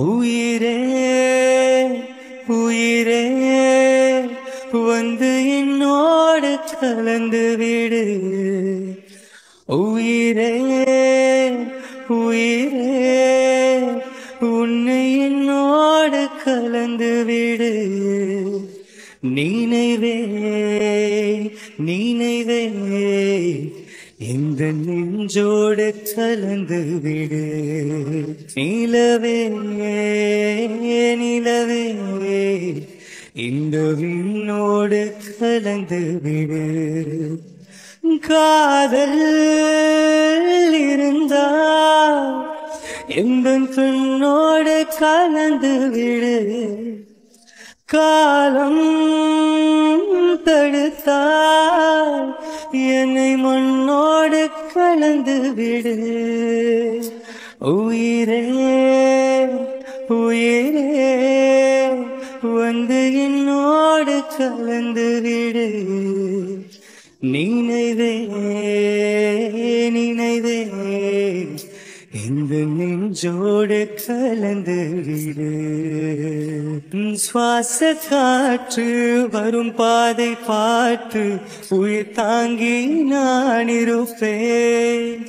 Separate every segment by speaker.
Speaker 1: உயிரே உயிரே வந்து என்னோடு கலந்து விடு. உயிரே உயிரே உன்னை என்னோடு கலந்து விடு. நினைவே நினைவே இந்த நெஞ்சோடு கலந்து விடு. நிலவே நிலவே இந்த விண்ணோடு கலந்து விடு. காதல் இருந்தால் எந்த கண்ணோடு கலந்து விடு. காலம் தடுத்தால் என்னை மண்ணோடு கலந்து விடு. உயிரே உயிரே வந்து என்னோடு கலந்து விடு. நினைவே நினைவே இந்த நெஞ்சோடு கலந்து விடு. சுவாச காற்று வரும் பாதை பார்த்து உயிர் தாங்கி நான் இருப்பேன்.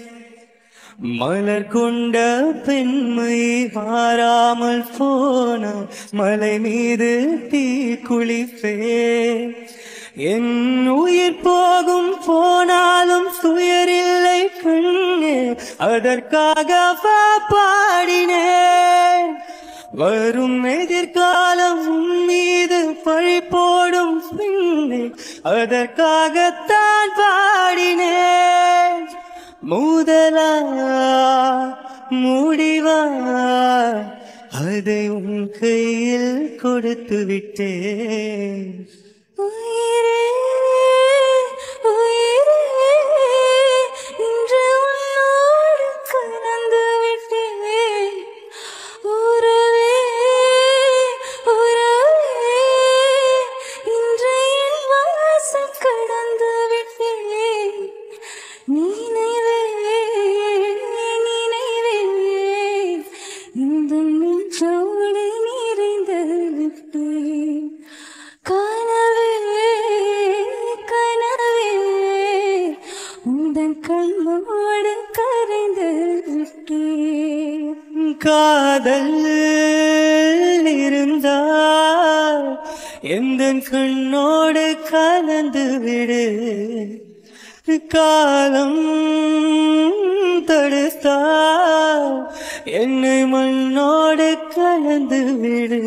Speaker 1: மலர் கொண்ட பெண்மை மாறாமல் போன மலை மீது தீ குளிப்பேன். என் உயிர் போகும் போனாலும் துயரில்லை கண்ணே, அதற்காக பாடினேன். வரும் எதிர்காலம் மீது பழி போடும் பெண்ணே, அதற்காகத்தான் பாடினேன். முதலா முடிவா அதை உன் கையில் கொடுத்து விட்டேன்.
Speaker 2: உயிரே உயிரே இன்று உன்னோடு கலந்து விட்டேன். உறவே உறவே இன்று என் வாசம் கடந்து விட்டேன். நினைவே நினைவே இந்த நெஞ்சோடு நிறைந்து விட்டேன். கனவே கனவே உந்தன் கண்ணோடு கரைந்து விட்டேன்.
Speaker 1: காதல் இருந்தால் எந்த கண்ணோடு கலந்து விடு. காலம் தடுத்தால் என்னை மண்ணோடு கலந்து விடு.